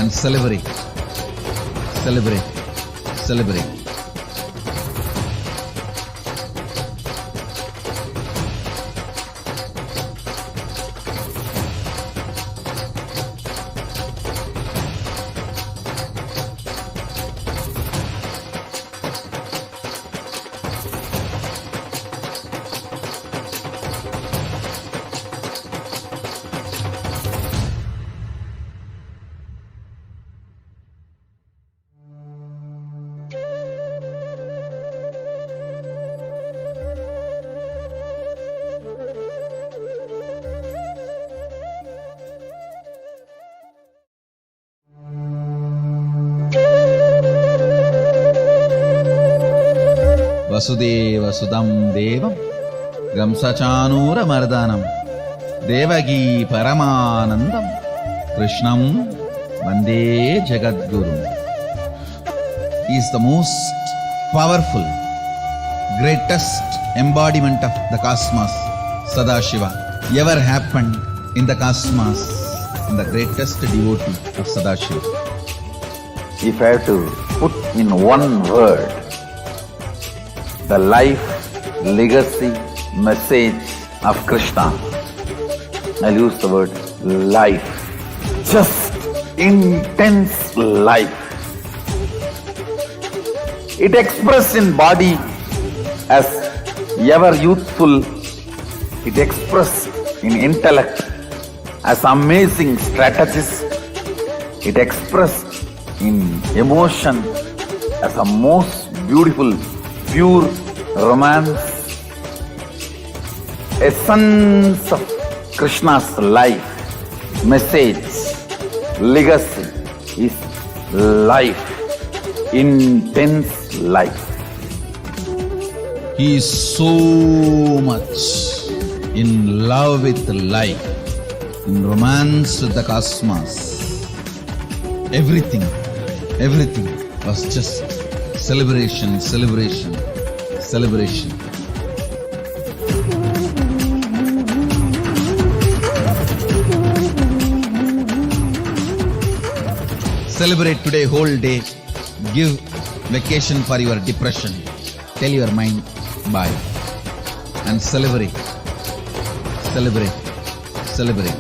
and celebrate, celebrate, celebrate. Vasudeva Sudam Devam Gamsachanura Mardanam Devagi Paramanandam Krishnam Vande Jagadguru. He is the most powerful, greatest embodiment of the cosmos, Sadashiva, ever happened in the cosmos, and the greatest devotee of Sadashiva. If I have to put in one word the life, legacy, message of Krishna, I'll use the word life. Just intense life. It expressed in body as ever youthful. It expressed in intellect as amazing strategist. It expressed in emotion as a most beautiful, pure romance. Essence of Krishna's life, message, legacy is life, intense life. He is so much in love with life, in romance with the cosmos. Everything was just celebration, celebration, celebration. Celebrate today whole day. Give vacation for your depression. Tell your mind bye. And celebrate, celebrate, celebrate.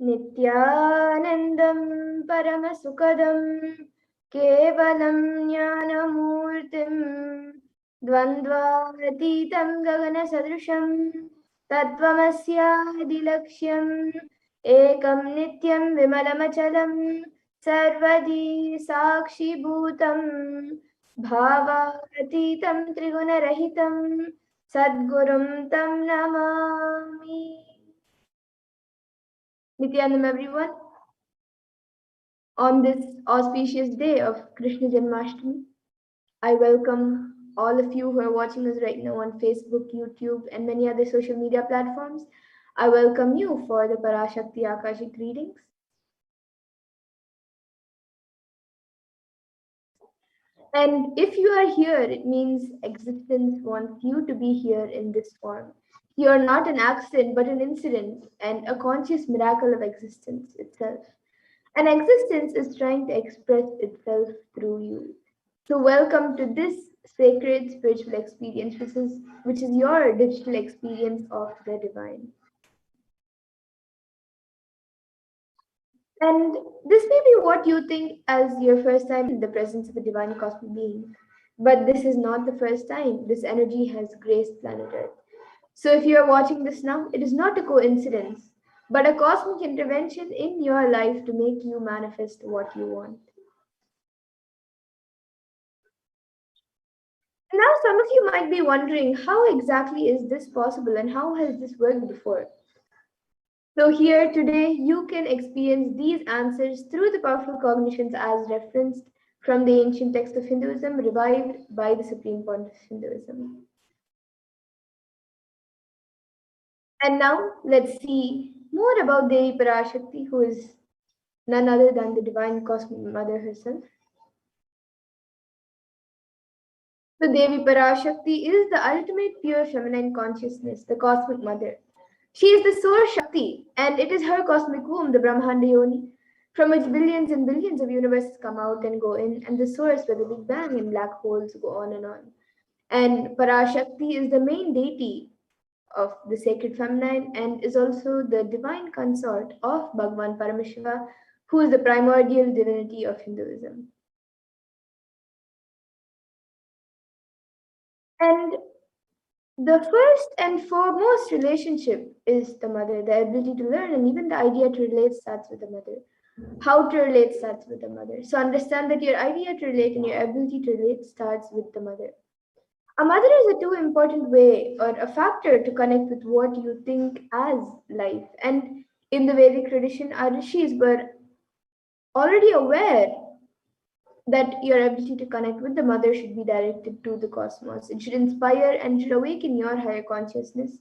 Nithyanandam Paramasukadam Kevalam Jnanamurtim Dvandvatitam Gagana Sadrisham Tattvamasya Ekam Nityam Vimalamachalam Sarvadi Sakshi Bhutam Bhavatitam Trigunarahitam Sadgurum Tam Namami. Nithyanandam, everyone. On this auspicious day of Krishna Janmashtami, I welcome all of you who are watching us right now on Facebook, YouTube, and many other social media platforms. I welcome you for the Parashakti Akashic readings. And if you are here, it means existence wants you to be here in this form. You are not an accident, but an incident and a conscious miracle of existence itself. And existence is trying to express itself through you. So welcome to this sacred spiritual experience, which is your digital experience of the divine. And this may be what you think as your first time in the presence of a divine cosmic being. But this is not the first time this energy has graced planet Earth. So if you are watching this now, it is not a coincidence, but a cosmic intervention in your life to make you manifest what you want. Now, some of you might be wondering, how exactly is this possible and how has this worked before? So, here today, you can experience these answers through the powerful cognitions as referenced from the ancient text of Hinduism, revived by the Supreme Point of Hinduism. And now, let's see more about Devi Parashakti, who is none other than the divine cosmic mother herself. So, Devi Parashakti is the ultimate pure feminine consciousness, the cosmic mother. She is the source Shakti, and it is her cosmic womb, the Brahmanda Yoni, from which billions and billions of universes come out and go in, and the source where the Big Bang and black holes go on and on. And Parashakti is the main deity of the sacred feminine and is also the divine consort of Bhagavan Paramashiva, who is the primordial divinity of Hinduism. And the first and foremost relationship is the mother, the ability to learn, and even the idea to relate starts with the mother. How to relate starts with the mother. So understand that your idea to relate and your ability to relate starts with the mother. A mother is a too important way or a factor to connect with what you think as life. And in the Vedic tradition, our rishis were already aware that your ability to connect with the mother should be directed to the cosmos. It should inspire and should awaken your higher consciousness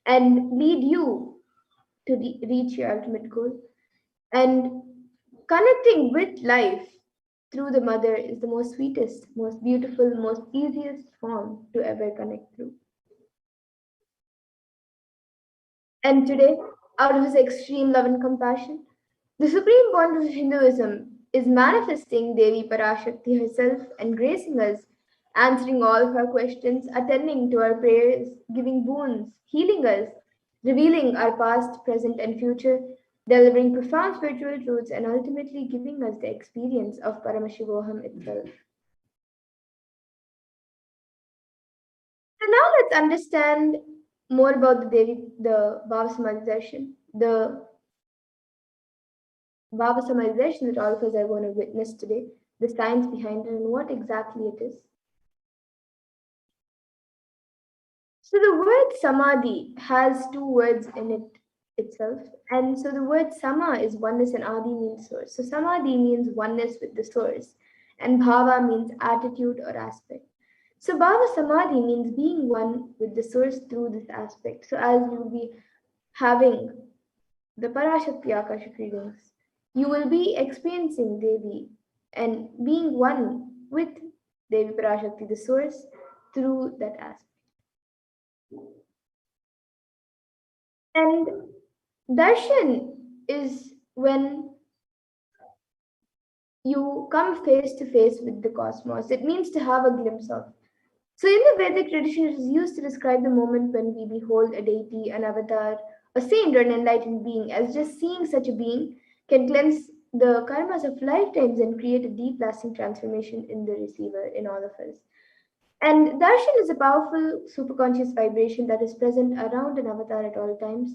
and lead you to reach your ultimate goal. And connecting with life through the mother is the most sweetest, most beautiful, most easiest form to ever connect through. And today, out of his extreme love and compassion, the supreme point of Hinduism is manifesting Devi Parashakti herself and gracing us, answering all of our questions, attending to our prayers, giving boons, healing us, revealing our past, present, and future, delivering profound spiritual truths, and ultimately giving us the experience of Paramashivoham itself. So now let's understand more about the Bhava Samadhi Darshan, the Bhava Samadhi Darshan that all of us are going to witness today, the science behind it, and what exactly it is. So the word Samadhi has two words in it itself, and so the word Sama is oneness and Adi means source. So Samadhi means oneness with the source, and Bhava means attitude or aspect. So Bhava Samadhi means being one with the source through this aspect. So as you will be having the Parashakti Akashic readings, you will be experiencing Devi and being one with Devi Parashakti, the source, through that aspect. And darshan is when you come face to face with the cosmos. It means to have a glimpse of. So, in the Vedic tradition, it is used to describe the moment when we behold a deity, an avatar, a saint, or an enlightened being, as just seeing such a being can cleanse the karmas of lifetimes and create a deep, lasting transformation in the receiver, in all of us. And darshan is a powerful, superconscious vibration that is present around an avatar at all times.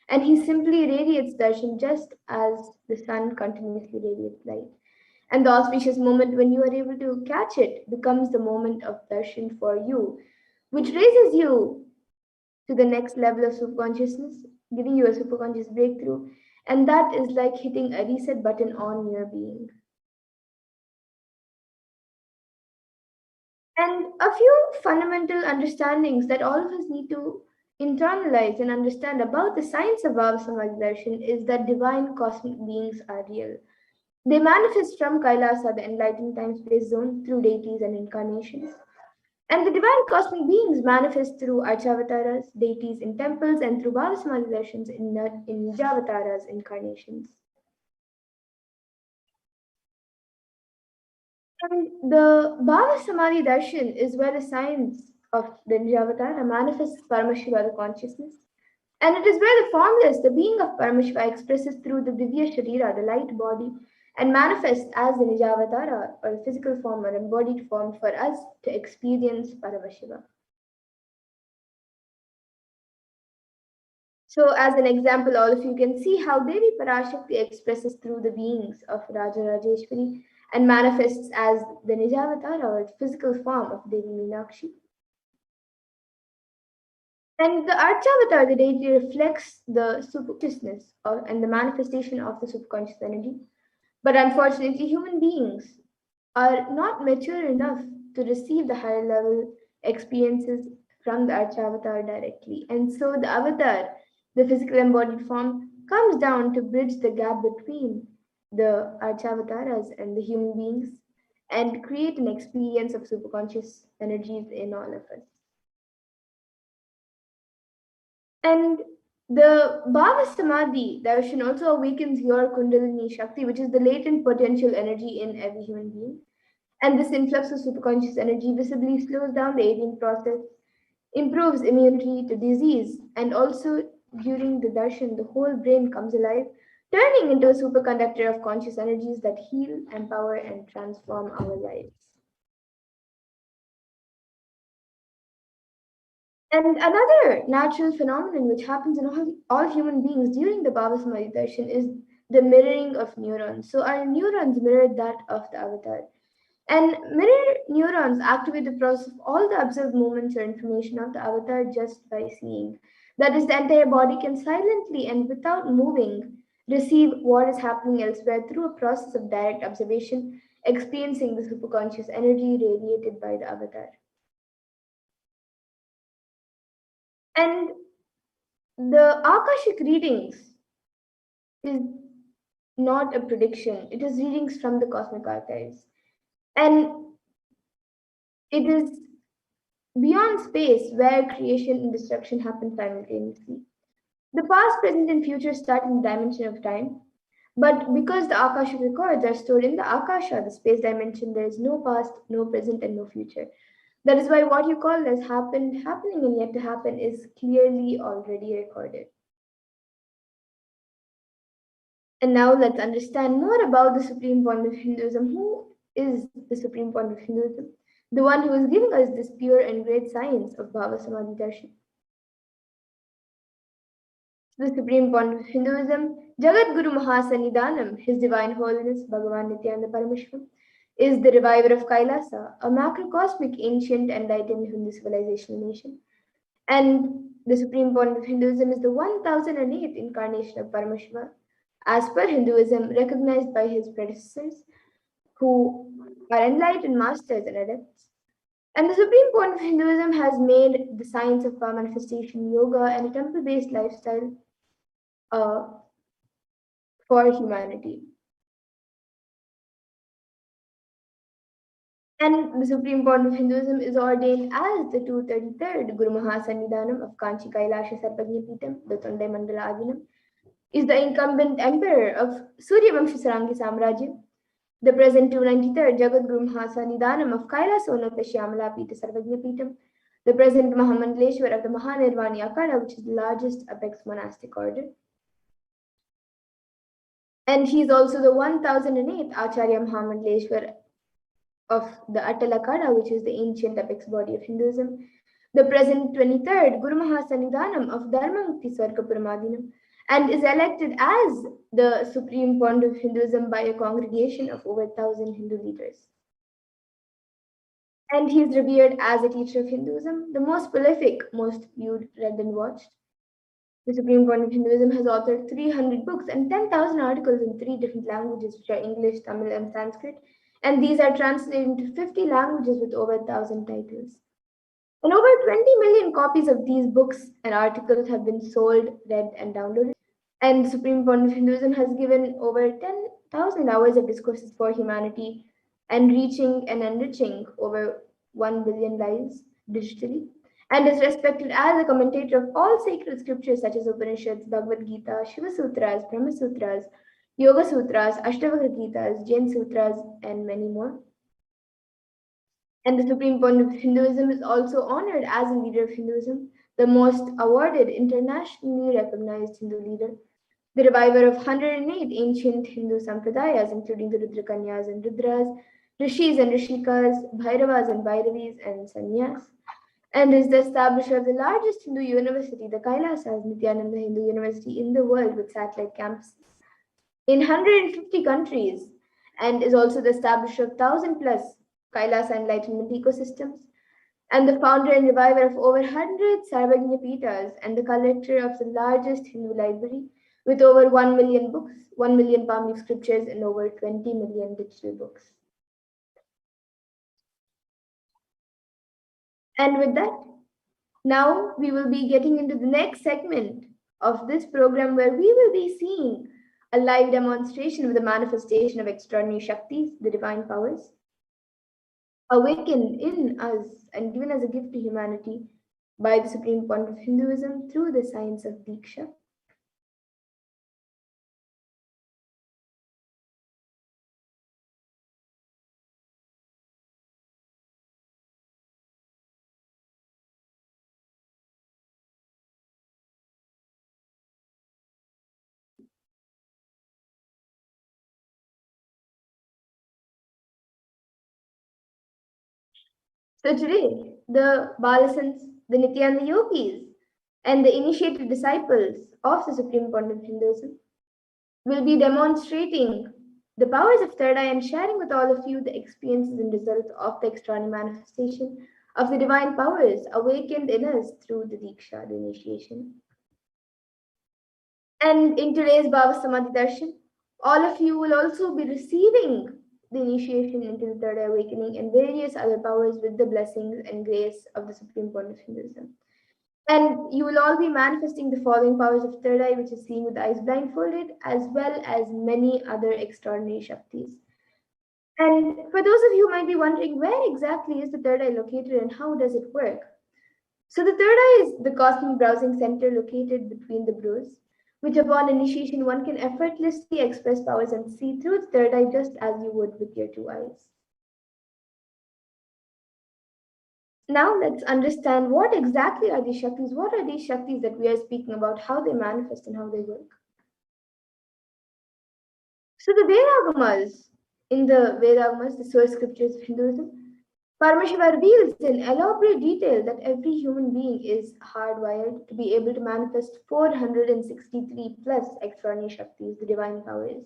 And he simply radiates darshan just as the sun continuously radiates light. And the auspicious moment when you are able to catch it becomes the moment of darshan for you, which raises you to the next level of superconsciousness, giving you a superconscious breakthrough. And that is like hitting a reset button on your being. And a few fundamental understandings that all of us need to internalize and understand about the science of Bhava Samadhi Darshan is that divine cosmic beings are real. They manifest from Kailasa, the enlightened time-space zone, through deities and incarnations. And the divine cosmic beings manifest through Archavataras, deities in temples, and through Bhava Samadhi Darshans in Nijavataras, incarnations. And the Bhava Samadhi Darshan is where the science of the Nijavatara manifests Paramashiva, the consciousness. And it is where the formless, the being of Paramashiva, expresses through the Divya Sharira, the light body, and manifests as the Nijavatara, or the physical form or embodied form for us to experience Paramashiva. So, as an example, all of you can see how Devi Parashakti expresses through the beings of Raja Rajeshwari and manifests as the Nijavatara, or physical form of Devi Meenakshi. And the Archavatar, the deity, reflects the superconsciousness and the manifestation of the superconscious energy. But unfortunately, human beings are not mature enough to receive the higher level experiences from the Archavatar directly. And so the avatar, the physical embodied form, comes down to bridge the gap between the Archavataras and the human beings and create an experience of superconscious energies in all of us. And the Bhava Samadhi darshan also awakens your Kundalini Shakti, which is the latent potential energy in every human being. And this influx of superconscious energy visibly slows down the aging process, improves immunity to disease, and also during the darshan, the whole brain comes alive, turning into a superconductor of conscious energies that heal, empower, and transform our lives. And another natural phenomenon which happens in all human beings during the Bhava Samadhi darshan is the mirroring of neurons. So our neurons mirror that of the avatar. And mirror neurons activate the process of all the observed movements or information of the avatar just by seeing. That is, the entire body can silently and without moving receive what is happening elsewhere through a process of direct observation, experiencing the superconscious energy radiated by the avatar. And the Akashic readings is not a prediction, it is readings from the cosmic archives. And it is beyond space where creation and destruction happen simultaneously. The past, present, and future start in the dimension of time. But because the Akashic records are stored in the Akasha, the space dimension, there is no past, no present, and no future. That is why what you call as happened, happening, and yet to happen is clearly already recorded. And now let's understand more about the supreme point of Hinduism. Who is the supreme point of Hinduism? The one who is giving us this pure and great science of Bhava Samadhi Darshan. The supreme point of Hinduism, Jagat Guru Mahasannidhanam, His Divine Holiness Bhagavan Nithyananda Paramashivam, is the reviver of Kailasa, a macrocosmic, ancient, enlightened Hindu civilizational nation. And the supreme point of Hinduism is the 1008th incarnation of Paramashiva, as per Hinduism, recognized by his predecessors, who are enlightened masters and adepts. And the supreme point of Hinduism has made the science of power manifestation, yoga, and a temple-based lifestyle for humanity. And the supreme point of Hinduism is ordained as the 233rd Guru Mahasannidhanam of Kanchi Kailasha Sarvagnya Peetham, the Tondai Mandala Adinam, is the incumbent emperor of Surya Vamsha Sarangi Samrajya. The present 293rd Jagat Guru Mahasannidhanam of Kailasa Unnata Shyamala Peetha Sarvagnya Peetham, the present Mahamandaleshwar of the Mahanirvani Akada, which is the largest apex monastic order. And he is also the 1008th Acharya Mahamandaleshwar of the Atal Akada, which is the ancient apex body of Hinduism. The present 23rd Guru Mahasannidhanam of Dharmamukti Swargapuram and is elected as the supreme point of Hinduism by a congregation of over 1,000 Hindu leaders. And he is revered as a teacher of Hinduism, the most prolific, most viewed, read, and watched. The supreme point of Hinduism has authored 300 books and 10,000 articles in 3 different languages, which are English, Tamil, and Sanskrit. And these are translated into 50 languages with over 1,000 titles. And over 20 million copies of these books and articles have been sold, read, and downloaded. And the supreme point of Hinduism has given over 10,000 hours of discourses for humanity and reaching and enriching over 1 billion lives digitally, and is respected as a commentator of all sacred scriptures such as Upanishads, Bhagavad Gita, Shiva Sutras, Brahma Sutras, Yoga Sutras, Ashtavakra Gitas, Jain Sutras, and many more. And the supreme point of Hinduism is also honored as a leader of Hinduism, the most awarded, internationally recognized Hindu leader, the reviver of 108 ancient Hindu sampradayas, including the Rudrakanyas and Rudras, Rishis and Rishikas, Bhairavas and Bhairavis, and Sannyas, and is the establisher of the largest Hindu university, the Kailasas Nithyananda Hindu University in the world, with satellite campuses in 150 countries. and is also the establisher of 1,000 plus Kailasa enlightenment ecosystems, and the founder and reviver of over 100 Sarvagnya Pitas, and the collector of the largest Hindu library with over 1 million books, 1 million palm leaf scriptures, and over 20 million digital books. And with that, now we will be getting into the next segment of this program, where we will be seeing a live demonstration of the manifestation of extraordinary Shaktis, the divine powers, awakened in us and given as a gift to humanity by the supreme point of Hinduism through the science of Diksha. So today, the Balasants, the Nithyananda yogis, and the initiated disciples of the supreme point of Hinduism will be demonstrating the powers of third eye and sharing with all of you the experiences and results of the extraordinary manifestation of the divine powers awakened in us through the Diksha, the initiation. And in today's Bhava Samadhi Darshan, all of you will also be receiving the initiation into the third eye awakening and various other powers with the blessings and grace of the supreme point of Hinduism. And you will all be manifesting the following powers of third eye, which is seeing with the eyes blindfolded, as well as many other extraordinary Shaktis. And for those of you who might be wondering, where exactly is the third eye located and how does it work? So the third eye is the cosmic browsing center located between the brows, which upon initiation one can effortlessly express powers and see through the third eye just as you would with your two eyes. Now let's understand what exactly are these Shaktis, what are these Shaktis that we are speaking about, how they manifest and how they work. So the Vedagamas, in the Vedagamas, the source scriptures of Hinduism, Paramashiva reveals in elaborate detail that every human being is hardwired to be able to manifest 463 plus extraordinary Shaktis, the divine powers.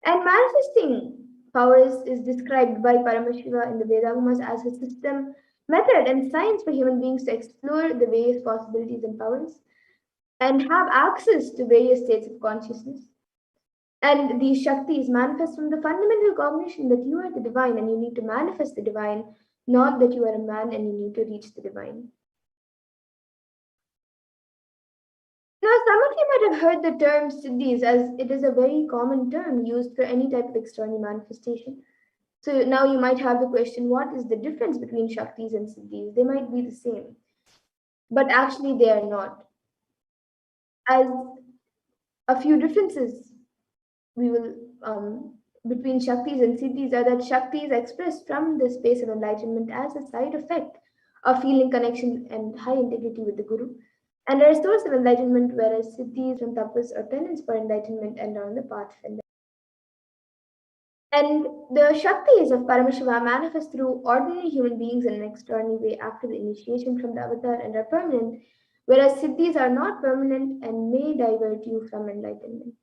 And manifesting powers is described by Paramashiva in the Vedagamas as a system, method, and science for human beings to explore the various possibilities and powers and have access to various states of consciousness. And these Shaktis manifest from the fundamental cognition that you are the divine and you need to manifest the divine, not that you are a man and you need to reach the divine. Now, some of you might have heard the term Siddhis, as it is a very common term used for any type of extraordinary manifestation. So now you might have the question, what is the difference between Shaktis and Siddhis? They might be the same, but actually they are not. As a few differences we will between Shaktis and Siddhis are that Shakti is expressed from the space of enlightenment as a side effect of feeling connection and high integrity with the Guru, and are a source of enlightenment, whereas Siddhis from tapas or penance for enlightenment and are on the path of enlightenment. And the Shaktis of Paramashiva manifest through ordinary human beings in an extraordinary way after the initiation from the avatar and are permanent, whereas Siddhis are not permanent and may divert you from enlightenment.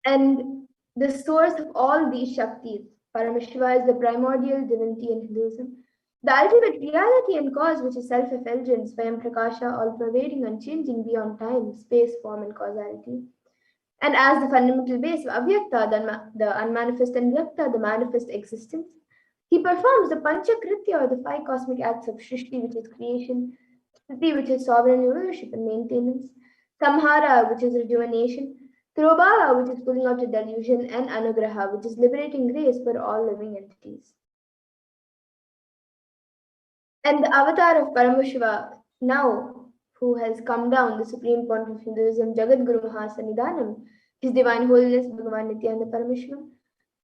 And the source of all these Shaktis, Paramashiva, is the primordial divinity in Hinduism, the ultimate reality and cause, which is self-effulgence, Swayam Prakasha, all-pervading, unchanging beyond time, space, form, and causality. And as the fundamental base of Avyakta, the unmanifest, and Vyakta, the manifest existence, he performs the Panchakritya, or the 5 cosmic acts of Shrishti, which is creation, Sthiti, which is sovereign rulership and maintenance, Samhara, which is rejuvenation, Tirobhava, which is pulling out a delusion, and Anugraha, which is liberating grace for all living entities. And the avatar of Paramashiva, now who has come down, the supreme point of Hinduism, Jagat Guru Mahasannidhanam, His Divine Holiness Bhagavan Nithyananda Paramashivam,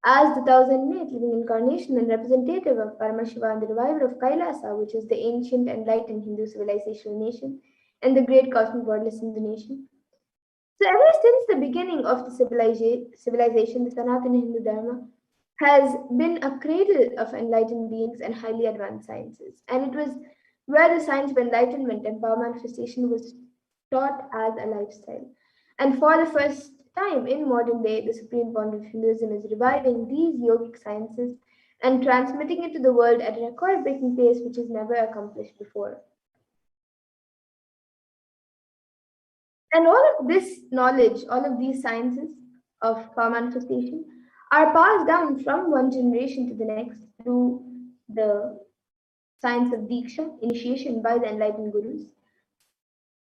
as the 1008th living incarnation and representative of Paramashiva and the reviver of Kailasa, which is the ancient enlightened Hindu civilizational nation and the great cosmic wordless Hindu nation. So ever since the beginning of the civilization, the Sanatana Hindu Dharma has been a cradle of enlightened beings and highly advanced sciences. And it was where the science of enlightenment and power manifestation was taught as a lifestyle. And for the first time, in modern day, the Supreme Point of Hinduism is reviving these yogic sciences and transmitting it to the world at a record-breaking pace which is never accomplished before. And all of this knowledge, all of these sciences of power manifestation are passed down from one generation to the next through the science of Diksha, initiation by the enlightened gurus.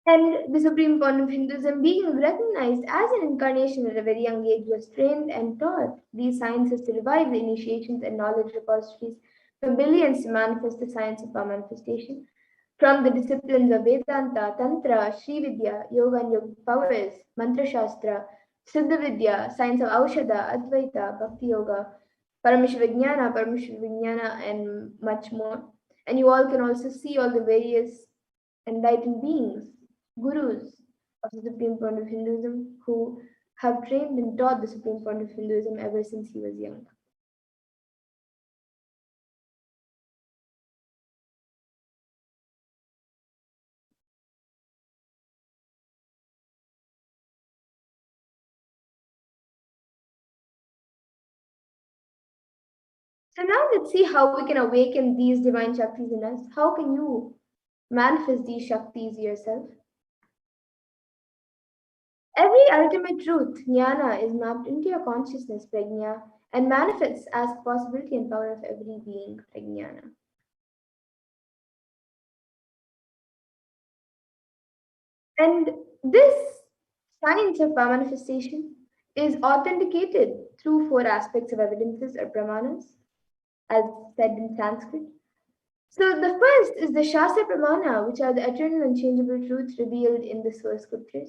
And the supreme point of Hinduism, being recognized as an incarnation at a very young age, was trained and taught these sciences to revive the initiations and knowledge repositories for billions to manifest the science of power manifestation. From the disciplines of Vedanta, Tantra, Sri Vidya, Yoga and Yogic powers, Mantra Shastra, Siddha Vidya, science of Aushadha, Advaita, Bhakti Yoga, Paramashivoham, and much more. And you all can also see all the various enlightened beings, gurus of the Supreme Point of Hinduism who have trained and taught the Supreme Point of Hinduism ever since he was young. So now let's see how we can awaken these divine Shaktis in us. How can you manifest these Shaktis yourself? Every ultimate truth, jnana, is mapped into your consciousness, prajna, and manifests as the possibility and power of every being, prajnana. And this science of power manifestation is authenticated through four aspects of evidences or pramanas, as said in Sanskrit. So the first is the Shastra Pramana, which are the eternal and changeable truths revealed in the source scriptures.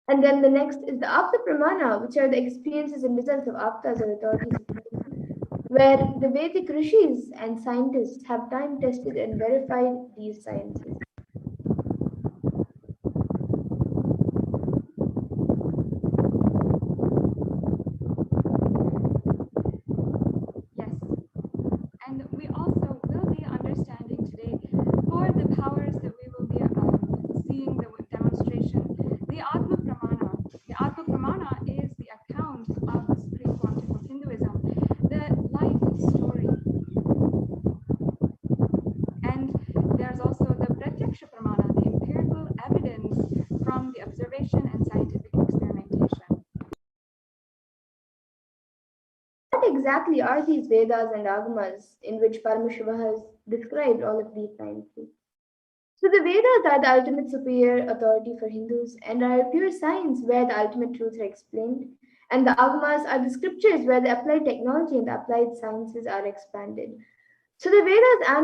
And then the next is the Apta Pramana, which are the experiences and results of Aptas or authorities of Hinduism, where the Vedic rishis and scientists have time tested and verified these sciences. Yes, and we also will be understanding today for the powers that we will be seeing the demonstration, the Atma Pramana. The Atma Pramana is the account of the Supreme Quantum of Hinduism, the life story. And there's also the Pratyaksha Pramana, the empirical evidence from the observation and scientific experimentation. What exactly are these Vedas and Agamas in which Paramashiva has described all of these sciences? So the Vedas are the ultimate superior authority for Hindus and are pure science where the ultimate truths are explained. And the Agamas are the scriptures where the applied technology and the applied sciences are expanded. So the Vedas and